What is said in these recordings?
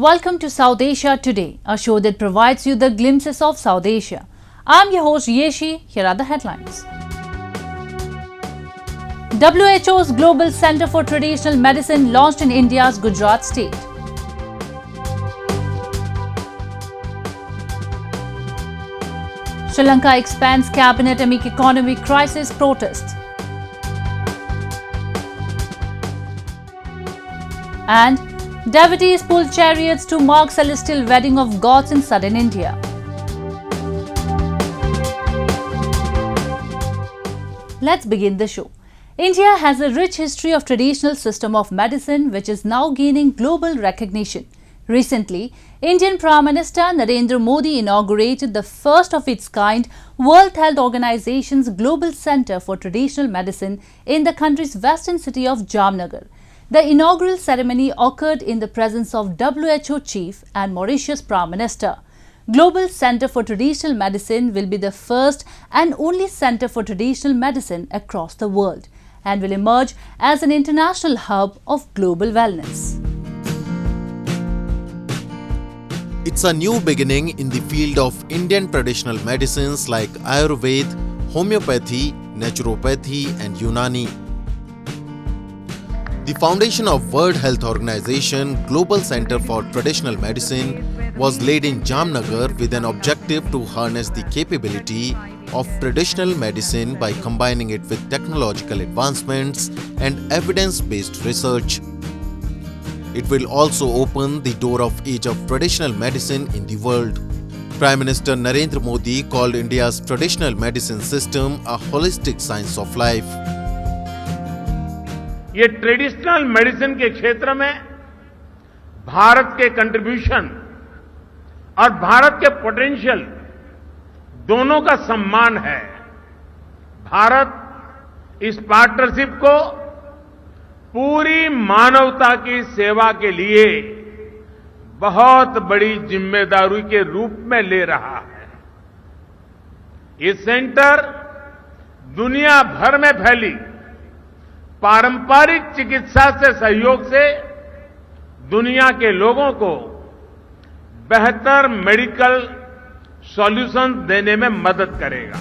Welcome to South Asia Today, a show that provides you the glimpses of South Asia. I'm your host Yeshi. Here are the headlines. WHO's Global Center for Traditional Medicine launched in India's Gujarat state. Sri Lanka expands cabinet amid economic crisis protests. And devotees pull chariots to mark celestial wedding of gods in southern India. Let's begin the show. India has a rich history of traditional system of medicine which is now gaining global recognition. Recently, Indian Prime Minister Narendra Modi inaugurated the first of its kind World Health Organization's Global Center for Traditional Medicine in the country's western city of Jamnagar. The inaugural ceremony occurred in the presence of WHO Chief and Mauritius Prime Minister. Global Center for Traditional Medicine will be the first and only center for traditional medicine across the world and will emerge as an international hub of global wellness. It's a new beginning in the field of Indian traditional medicines like Ayurveda, homeopathy, naturopathy and Unani. The foundation of World Health Organization Global Center for Traditional Medicine was laid in Jamnagar with an objective to harness the capability of traditional medicine by combining it with technological advancements and evidence-based research. It will also open the door of age of traditional medicine in the world. Prime Minister Narendra Modi called India's traditional medicine system a holistic science of life. ये traditional medicine के क्षेत्र में भारत के contribution और भारत के potential दोनों का सम्मान है। भारत इस पार्टनरशिप को पूरी मानवता की सेवा के लिए बहुत बड़ी जिम्मेदारी के रूप में ले रहा है। ये सेंटर दुनिया भर में फैली पारंपरिक चिकित्सा से सहयोग से दुनिया के लोगों को बेहतर मेडिकल सॉल्यूशन देने में मदद करेगा।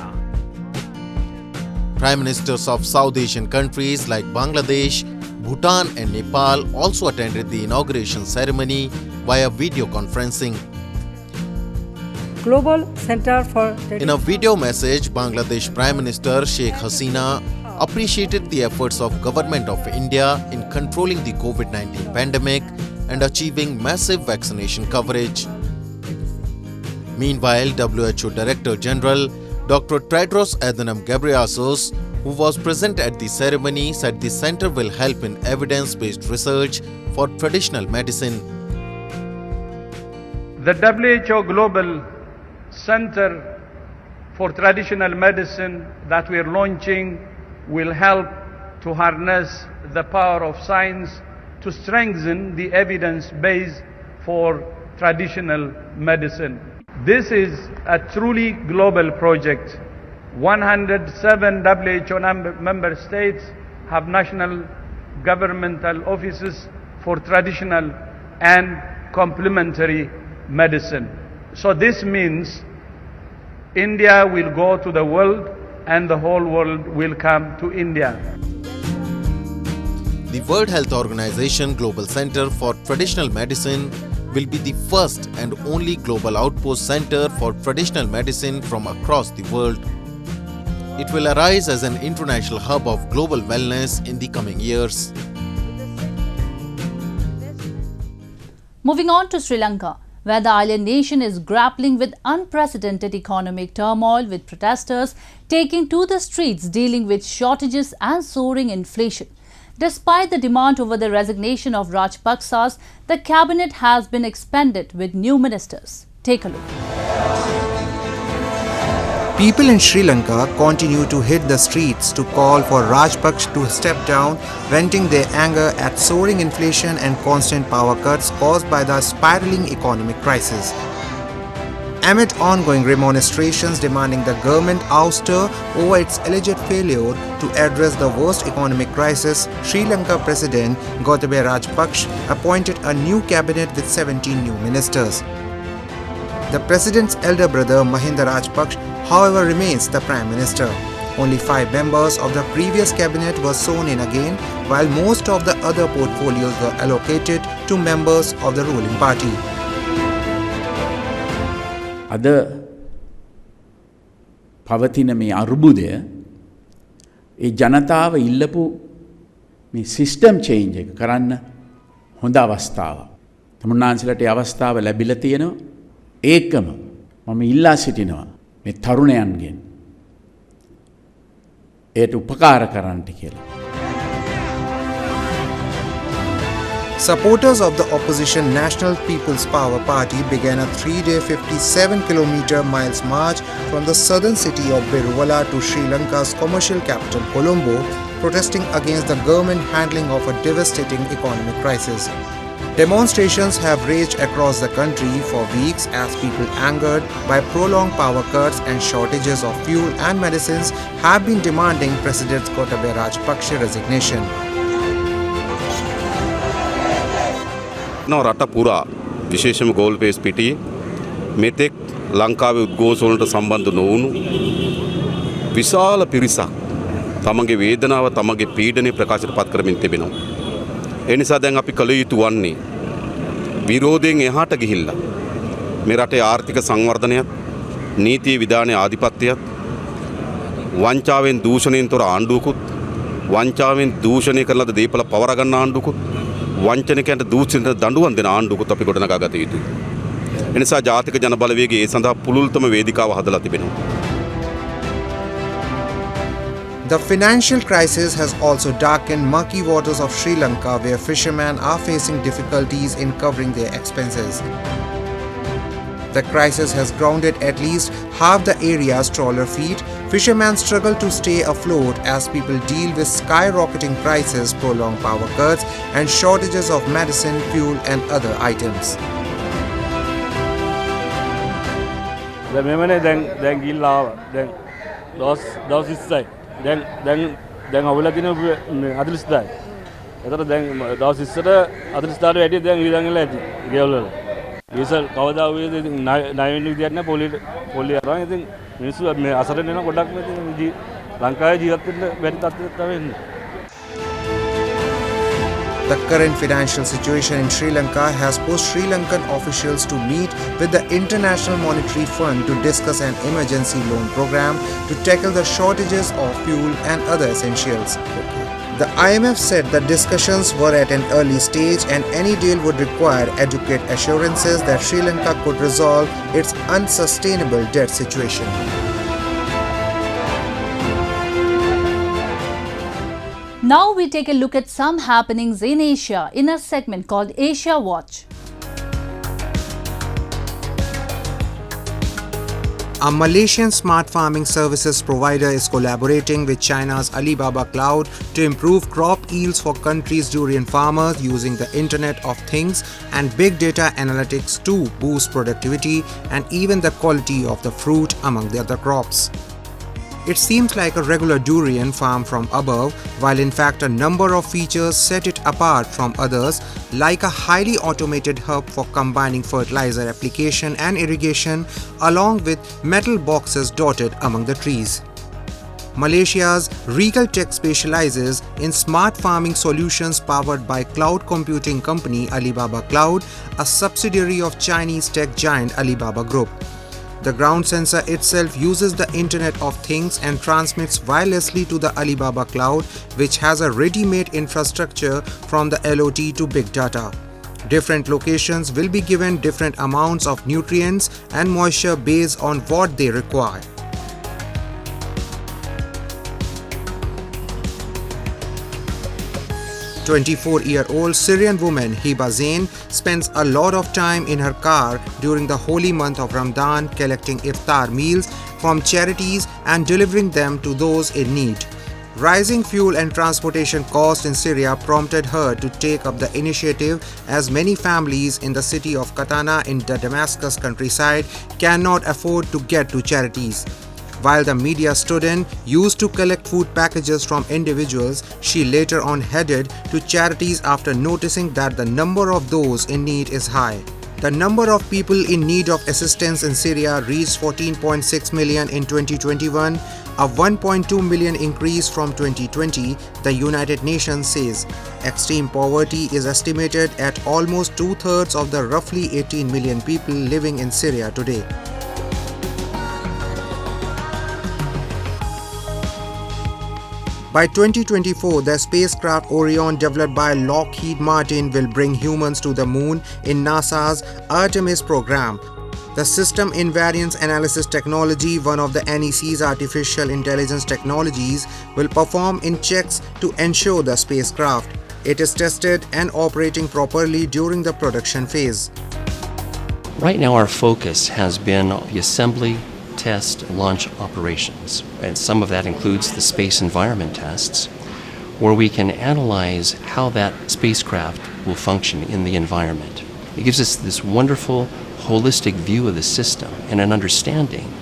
Prime Ministers of South Asian countries like Bangladesh, Bhutan and Nepal also attended the inauguration ceremony via video conferencing. Global Center for In a video message, Bangladesh Prime Minister Sheikh Hasina appreciated the efforts of Government of India in controlling the COVID-19 pandemic and achieving massive vaccination coverage. Meanwhile, WHO Director General Dr. Tedros Adhanom Ghebreyesus, who was present at the ceremony, said the center will help in evidence-based research for traditional medicine. The WHO Global Center for Traditional Medicine that we are launching will help to harness the power of science to strengthen the evidence base for traditional medicine. This is a truly global project. 107 WHO member states have national governmental offices for traditional and complementary medicine. So this means India will go to the world and the whole world will come to India. The World Health Organization Global Center for Traditional Medicine will be the first and only global outpost center for traditional medicine from across the world. It will arise as an international hub of global wellness in the coming years. Moving on to Sri Lanka, where the island nation is grappling with unprecedented economic turmoil, with protesters taking to the streets dealing with shortages and soaring inflation. Despite the demand over the resignation of Rajpaksas, the cabinet has been expanded with new ministers. Take a look. People in Sri Lanka continue to hit the streets to call for Rajpaksa to step down, venting their anger at soaring inflation and constant power cuts caused by the spiraling economic crisis. Amid ongoing remonstrations demanding the government ouster over its alleged failure to address the worst economic crisis, Sri Lanka President Gotabaya Rajapaksa appointed a new cabinet with 17 new ministers. The president's elder brother Mahinda Rajapaksa, however, remains the prime minister. Only 5 members of the previous cabinet were sworn in again, while most of the other portfolios were allocated to members of the ruling party. අද පවතින මේ අර්බුදය ඒ ජනතාව ඉල්ලපු මේ system change එක කරන්න හොඳ අවස්ථාවක්. තමුන්නාන්සලට ඒ අවස්ථාව ලැබිලා තියෙනවා. ඒකම මම ඉල්ලා සිටිනවා මේ තරුණයන්ගෙන් ඒට උපකාර කරන්නට කියලා. Supporters of the opposition National People's Power Party began a 3-day 57-kilometer miles march from the southern city of Biruvalla to Sri Lanka's commercial capital Colombo, protesting against the government handling of a devastating economic crisis. Demonstrations have raged across the country for weeks as people angered by prolonged power cuts and shortages of fuel and medicines have been demanding President Gotabaya Rajapaksa's resignation. රට පුරා විශේෂම goal pace පිටියේ මෙතෙක් ලංකාවේ උද්ඝෝෂවලට සම්බන්ධ නොවුණු විශාල පිරිසක් තමගේ වේදනාව තමගේ පීඩනය ප්‍රකාශයට පත් කරමින් තිබෙනවා. ඒ නිසා දැන් අපි කළ යුතු වන්නේ විරෝධයෙන් එහාට ගිහිල්ලා මේ රටේ ආර්ථික සංවර්ධනයත් නීති විධානයේ ආධිපත්‍යයත් වංචාවෙන් දූෂණයෙන් තොර ආණ්ඩුවකුත් වංචාවෙන් දූෂණය කරලා දීපල පවර ගන්න ආණ්ඩුවකුත් වංචනිකයන්ට දූෂණයට දඬුවම් දෙන ආණ්ඩුවකුත් අපි ගොඩනගා ගත යුතුයි. ඒ නිසා ජාතික ජන බලවේගය ඒ සඳහා පුළුල්තම වේදිකාව හදලා තිබෙනවා. The financial crisis has also darkened murky waters of Sri Lanka, where fishermen are facing difficulties in covering their expenses. The crisis has grounded at least half the area's trawler fleet. Fishermen struggle to stay afloat as people deal with skyrocketing prices, prolonged power cuts, and shortages of medicine, fuel, and other items. දැන් අවුල දින 40යි. එතකොට දැන් දවස් ඉස්සර 40ට වැඩි දැන් ඊළඟ වෙලා ඇති ගෙවල් වල. ඊසල් කවදා වේද ණය වෙන විදියක් නෑ පොලිය අරන් ඉතින් මිනිස්සු මේ අසරණ වෙන ගොඩක් මේ ලංකාවේ ජීවත් වෙන්න බැරි තත්ත්වයක් තමයි එන්නේ. The current financial situation in Sri Lanka has pushed Sri Lankan officials to meet with the International Monetary Fund to discuss an emergency loan program to tackle the shortages of fuel and other essentials. The IMF said the discussions were at an early stage and any deal would require adequate assurances that Sri Lanka could resolve its unsustainable debt situation. Now we take a look at some happenings in Asia in a segment called Asia Watch. A Malaysian smart farming services provider is collaborating with China's Alibaba Cloud to improve crop yields for country's durian farmers using the Internet of Things and big data analytics to boost productivity and even the quality of the fruit among the other crops. It seems like a regular durian farm from above, while in fact a number of features set it apart from others, like a highly automated hub for combining fertilizer application and irrigation, along with metal boxes dotted among the trees. Malaysia's Regal Tech specializes in smart farming solutions powered by cloud computing company Alibaba Cloud, a subsidiary of Chinese tech giant Alibaba Group. The ground sensor itself uses the Internet of Things and transmits wirelessly to the Alibaba Cloud, which has a ready-made infrastructure from the LOT to big data. Different locations will be given different amounts of nutrients and moisture based on what they require. 24-year-old Syrian woman Hiba Zain spends a lot of time in her car during the holy month of Ramadan collecting iftar meals from charities and delivering them to those in need. Rising fuel and transportation costs in Syria prompted her to take up the initiative, as many families in the city of Katana in the Damascus countryside cannot afford to get to charities. While the media student used to collect food packages from individuals, she later on headed to charities after noticing that the number of those in need is high. The number of people in need of assistance in Syria reached 14.6 million in 2021, a 1.2 million increase from 2020, the United Nations says. Extreme poverty is estimated at almost two-thirds of the roughly 18 million people living in Syria today. By 2024, the spacecraft Orion developed by Lockheed Martin will bring humans to the moon in NASA's Artemis program. The System Invariance Analysis technology, one of the NEC's artificial intelligence technologies, will perform in checks to ensure the spacecraft. It is tested and operating properly during the production phase. Right now our focus has been the assembly, test, launch operations, and some of that includes the space environment tests, where we can analyze how that spacecraft will function in the environment. It gives us this wonderful, holistic view of the system and an understanding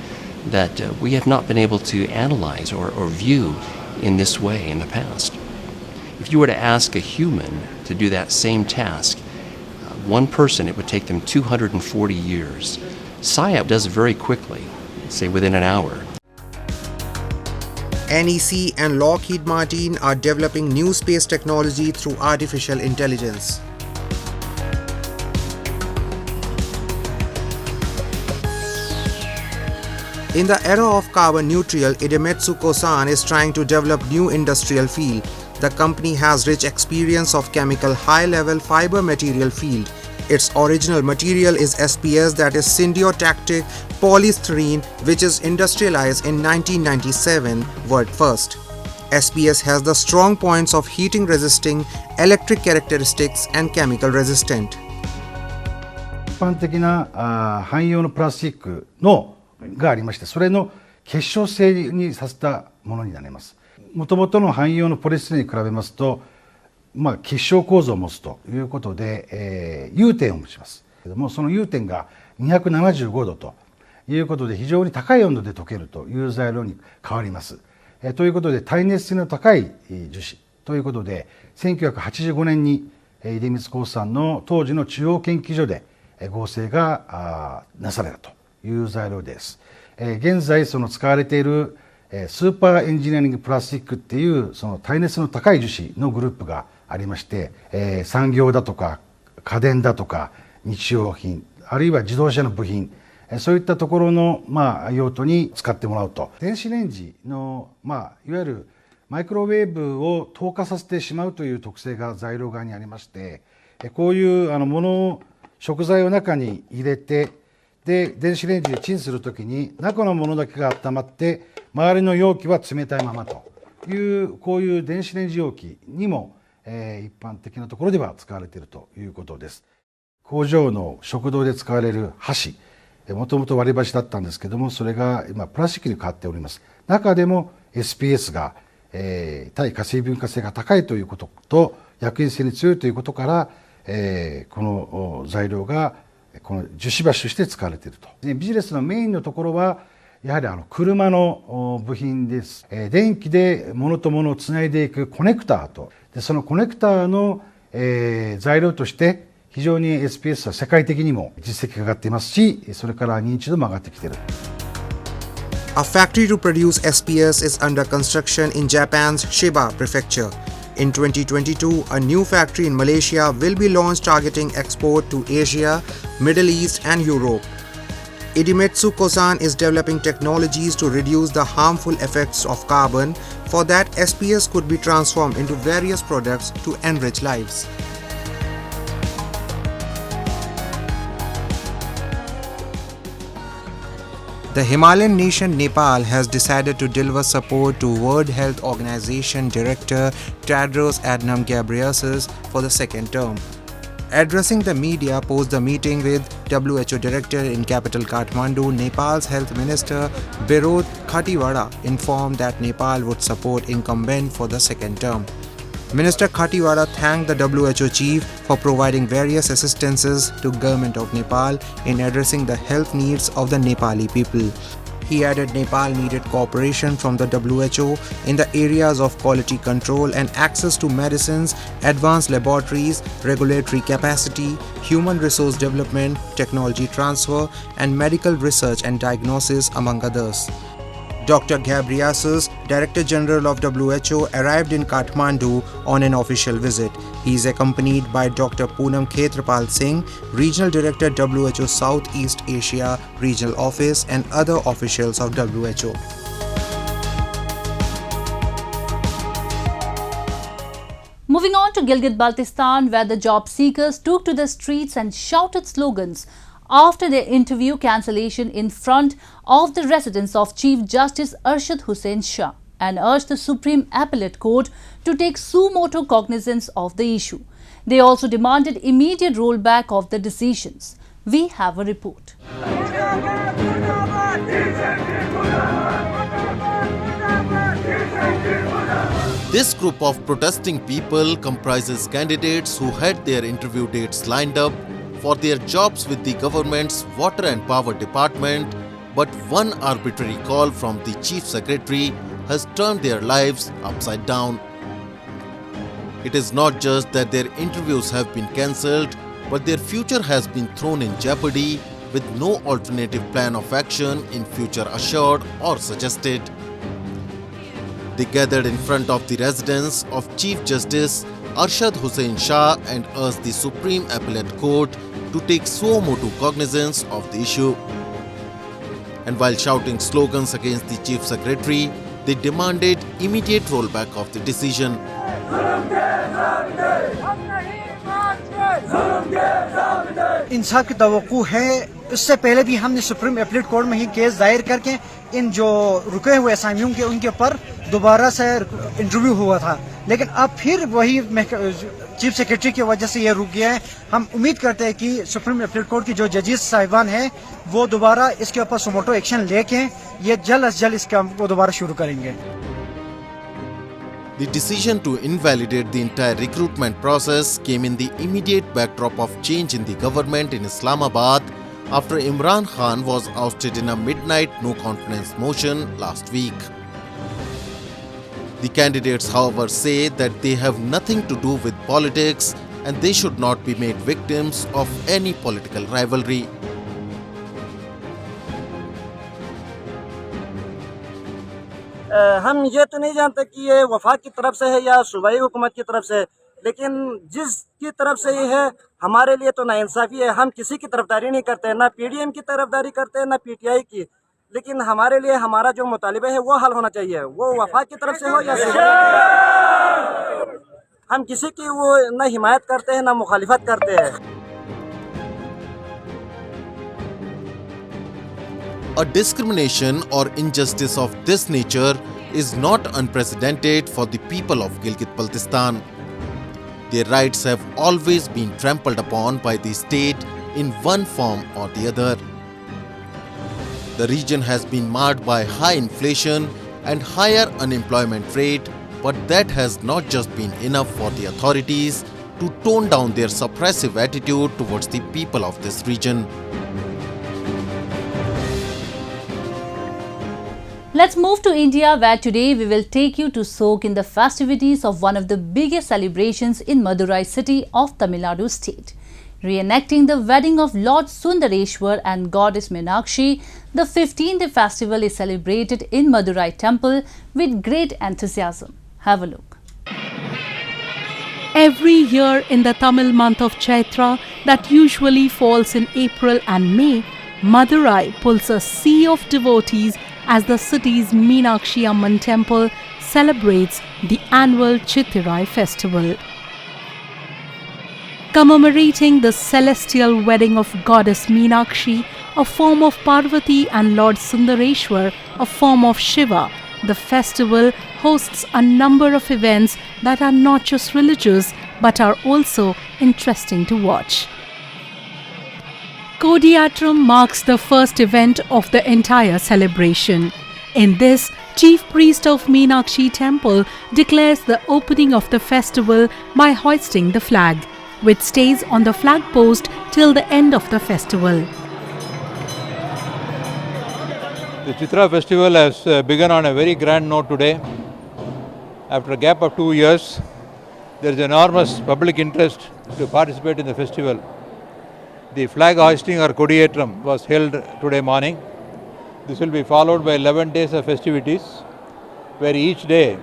that we have not been able to analyze or view in this way in the past. If you were to ask a human to do that same task, one person, it would take them 240 years. SciAp does it very quickly, say within an hour. NEC and Lockheed Martin are developing new space technology through artificial intelligence. In the era of carbon neutral, Idemitsu Kosan is trying to develop new industrial field. The company has rich experience of chemical high-level fiber material field. Its original material is SPS, that is syntactic polystyrene, which is industrialized in 1997, world first. SPS has the strong points of heating resisting, electric characteristics and chemical resistant. 一般的な汎用のプラスチックのがありまして、それの結晶性にさせたものになります。もともとの汎用のポリエステルに比べますと、結晶構造を持つということで、融点を持ちます。けども、その融点が275度ということで、非常に高い温度で溶けるという材料に変わります。ということで、耐熱性の高い樹脂ということで、1985年に出光興産の当時の中央研究所で合成がなされたという材料です。現在その使われているスーパーエンジニアリングプラスチックっていうその耐熱の高い樹脂のグループがありまして、産業だとか家電だとか日用品、あるいは自動車の部品、そういったところの用途に使ってもらうと。電子レンジのいわゆるマイクロウェーブを透過させてしまうという特性が材料側にありまして、こういうものを食材を中に入れて、で電子レンジでチンするときに中のものだけが温まって周りの容器は冷たいままというこういう電子レンジ容器にも、一般的なところでは使われているということです。工場の食堂で使われる箸、もともと割り箸だったんですけども、それが今プラスチックに変わっております。中でも SPS が、耐火成分化性が高いということと薬品性に強いということから、この材料がこの樹脂箸として使われていると。ビジネスのメインのところはやはり車の部品です。電気で物と物をつないでいくコネクターと、でそのコネクターの、材料として非常に SPS は世界的にも実績が上がっていますし、それから認知度も上がってきている。A factory to produce SPS is under construction in Japan's Chiba prefecture. In 2022, a new factory in Malaysia will be launched targeting export to Asia, Middle East and Europe. Idemitsu Kosan is developing technologies to reduce the harmful effects of carbon. For that, SPS could be transformed into various products to enrich lives. The Himalayan nation Nepal has decided to deliver support to World Health Organization Director Tedros Adhanom Ghebreyesus for the second term. Addressing the media post the meeting with WHO Director in capital Kathmandu, Nepal's Health Minister Birod Khatiwada informed that Nepal would support incumbent for the second term. Minister Khatiwada thanked the WHO chief for providing various assistances to Government of Nepal in addressing the health needs of the Nepali people. He added Nepal needed cooperation from the WHO in the areas of quality control and access to medicines, advanced laboratories, regulatory capacity, human resource development, technology transfer, and medical research and diagnosis, among others. Dr. Ghebreyesus, Director General of WHO, arrived in Kathmandu on an official visit. He is accompanied by Dr. Poonam Khetrapal Singh, Regional Director WHO Southeast Asia Regional Office, and other officials of WHO. Moving on to Gilgit-Baltistan, where the job seekers took to the streets and shouted slogans after their interview cancellation in front of the residence of Chief Justice Arshad Hussain Shah and urged the Supreme Appellate Court to take suo motu cognizance of the issue. They also demanded immediate rollback of the decisions. We have a report. This group of protesting people comprises candidates who had their interview dates lined up for their jobs with the government's Water and Power Department, but one arbitrary call from the Chief Secretary has turned their lives upside down. It is not just that their interviews have been cancelled, but their future has been thrown in jeopardy with no alternative plan of action in future assured or suggested. They gathered in front of the residence of Chief Justice Arshad Hussain Shah and urged the Supreme Appellate Court to take suo motu cognizance of the issue. And while shouting slogans against the Chief Secretary, they demanded immediate rollback of the decision. इंसाफ की तवक्कु है। इससे पहले भी हमने supreme appellate court में ही case दायर करके इन जो रुके हुए असामियों के उनके ऊपर दोबारा से इंटरव्यू हुआ था, लेकिन अब फिर वही चीफ सेक्रेटरी की वजह से ये रुक गया है। हम उम्मीद करते हैं कि सुप्रीम एपीलेट कोर्ट की जो जजेस साहिबान हैं वो दोबारा इसके ऊपर सुमोटो एक्शन लेके ये जल्द अज जल्द इस काम को दोबारा शुरू करेंगे। The decision to invalidate the entire recruitment process came in the immediate backdrop of change in the government in Islamabad after Imran Khan was ousted in a midnight no-confidence motion last week. The candidates, however, say that they have nothing to do with politics and they should not be made victims of any political rivalry. हम ये तो नहीं जानते कि ये वफाक की तरफ से है या सूबाई हुकूमत की तरफ से, लेकिन जिसकी तरफ से ये है हमारे लिए तो नाइंसाफ़ी है। हम किसी की तरफदारी नहीं करते, ना पीडीएम की तरफदारी करते हैं ना पीटीआई की, लेकिन हमारे लिए हमारा जो मुतालिबा है वो हल होना चाहिए, वो वफाक की तरफ से हो या हम किसी की वो ना हिमायत करते हैं ना मुखालिफत करते हैं। A discrimination or injustice of this nature is not unprecedented for the people of Gilgit-Baltistan. Their rights have always been trampled upon by the state in one form or the other. The region has been marred by high inflation and higher unemployment rate, but that has not just been enough for the authorities to tone down their suppressive attitude towards the people of this region. Let's move to India, where today we will take you to soak in the festivities of one of the biggest celebrations in Madurai city of Tamil Nadu state. Reenacting the wedding of Lord Sundareshwar and Goddess Meenakshi, the 15th festival is celebrated in Madurai temple with great enthusiasm. Have a look. Every year in the Tamil month of Chaitra, that usually falls in April and May, Madurai pulls a sea of devotees as the city's Meenakshi Amman temple celebrates the annual Chittirai festival. Commemorating the celestial wedding of Goddess Meenakshi, a form of Parvati, and Lord Sundareshwar, a form of Shiva, the festival hosts a number of events that are not just religious but are also interesting to watch. Kodiyatram marks the first event of the entire celebration. In this, Chief Priest of Meenakshi Temple declares the opening of the festival by hoisting the flag, which stays on the flag post till the end of the festival. The Chitra festival has begun on a very grand note today. After a gap of 2 years, there is enormous public interest to participate in the festival. The flag hoisting or Kodiyatram was held today morning. This will be followed by 11 days of festivities, where each day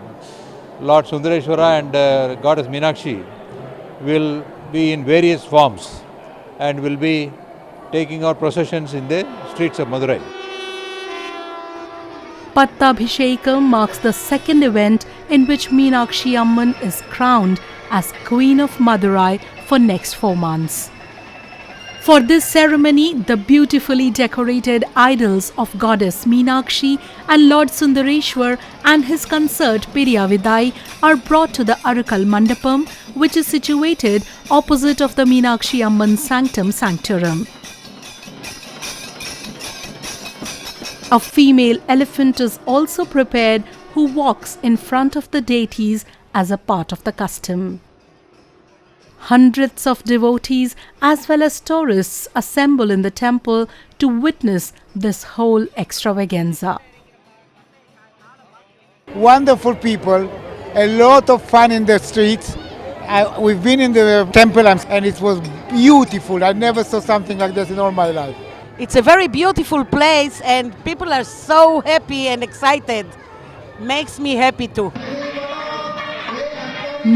Lord Sundareshwara and Goddess Meenakshi will be in various forms and will be taking out processions in the streets of Madurai. Pattabhishekam marks the second event in which Meenakshi Amman is crowned as Queen of Madurai for next 4 months. For this ceremony, the beautifully decorated idols of Goddess Meenakshi and Lord Sundareshwar and his consort Periyavidai are brought to the Arakal Mandapam, which is situated opposite of the Meenakshi Amman Sanctum Sanctorum. A female elephant is also prepared who walks in front of the deities as a part of the custom. Hundreds of devotees as well as tourists assemble in the temple to witness this whole extravaganza. Wonderful people, a lot of fun in the streets. We've been in the temple and it was beautiful. I never saw something like this in all my life. It's a very beautiful place and people are so happy and excited. Makes me happy too.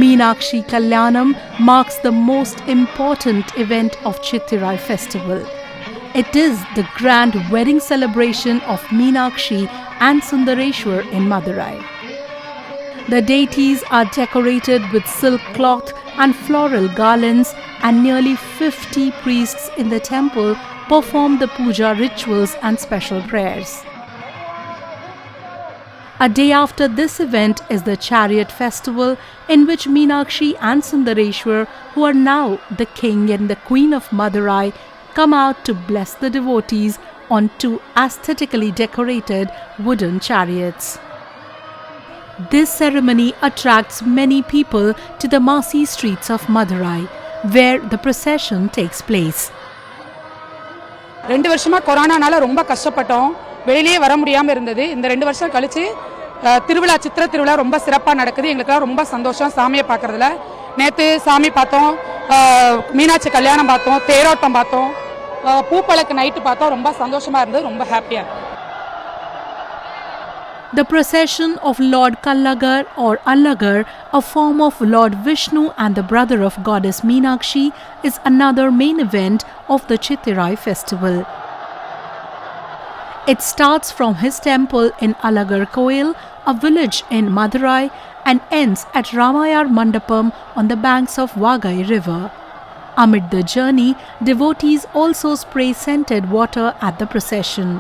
Meenakshi Kalyanam marks the most important event of Chittirai festival. It is the grand wedding celebration of Meenakshi and Sundareshwar in Madurai. The deities are decorated with silk cloth and floral garlands, and nearly 50 priests in the temple perform the puja rituals and special prayers. A day after this event is the chariot festival, in which Meenakshi and Sundareshwar, who are now the king and the queen of Madurai, come out to bless the devotees on 2 aesthetically decorated wooden chariots. This ceremony attracts many people to the massy streets of Madurai, where the procession takes place. 2 வருஷமா கொரோனானால ரொம்ப கஷ்டப்பட்டோம். வெளியிலே வர முடியாம இருந்தது. இந்த 2 வருஷம் கழிச்சு திருவிழா சித்திர திருவிழா ரொம்ப சிறப்பா நடக்குது. எங்களுக்கு ரொம்ப சந்தோஷம் சாமியை பார்க்கிறதுல. நேத்து சாமி பார்த்தோம், மீனாட்சி கல்யாணம் பார்த்தோம், தேரோட்டம் பார்த்தோம், பூப்பழக்கு நைட் பார்த்தோம். ரொம்ப சந்தோஷமா இருந்தது, ரொம்ப ஹாப்பியா. The procession of Lord Kallagar or Allagar, a form of Lord Vishnu and the brother of Goddess Meenakshi, is another main event of the Chittirai festival. It starts from his temple in Allagar Koil, a village in Madurai, and ends at Ramayar Mandapam on the banks of Vagai river. Amid the journey, devotees also spray scented water at the procession.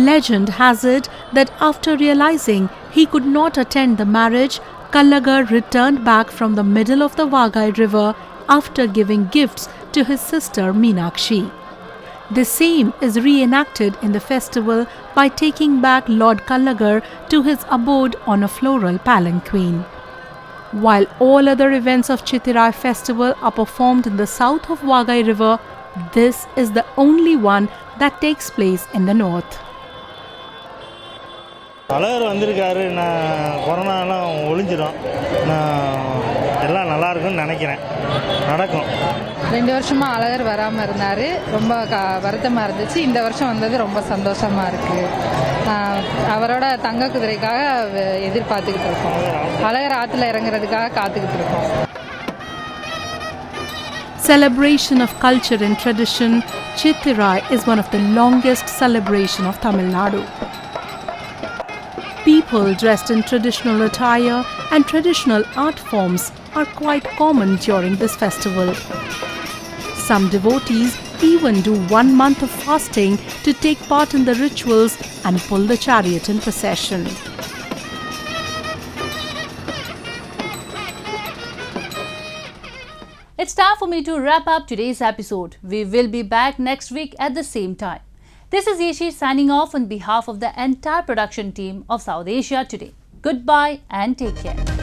Legend has it that after realizing he could not attend the marriage, Kallagar returned back from the middle of the Vagai river after giving gifts to his sister Meenakshi. The same is reenacted in the festival by taking back Lord Kallagar to his abode on a floral palanquin. While all other events of Chittirai festival are performed in the south of Vagai river, this is the only one that takes place in the north. Azhagar வந்திருக்காரு. நான் கொரோனாலாம் ஒழிஞ்சிடும். நான் எல்லாம் நல்லா இருக்குன்னு நினைக்கிறேன். நடக்கும். 2 வருஷமா அழகர் வராமல் இருந்தார். ரொம்ப வருத்தமாக இருந்துச்சு. இந்த வருஷம் வந்தது ரொம்ப சந்தோஷமாக இருக்குது. அவரோட தங்க குதிரைக்காக எதிர்பார்த்துக்கிட்டு இருக்கோம். அழகர் ஆற்றுல இறங்குறதுக்காக காத்துக்கிட்டு இருக்கோம். Celebration of culture and tradition, Chittirai is one of the longest celebration of Tamil Nadu. People dressed in traditional attire and traditional art forms are quite common during this festival. Some devotees even do 1 month of fasting to take part in the rituals and pull the chariot in procession. It's time for me to wrap up today's episode. We will be back next week at the same time. This is Yeshi signing off on behalf of the entire production team of South Asia Today. Goodbye and take care.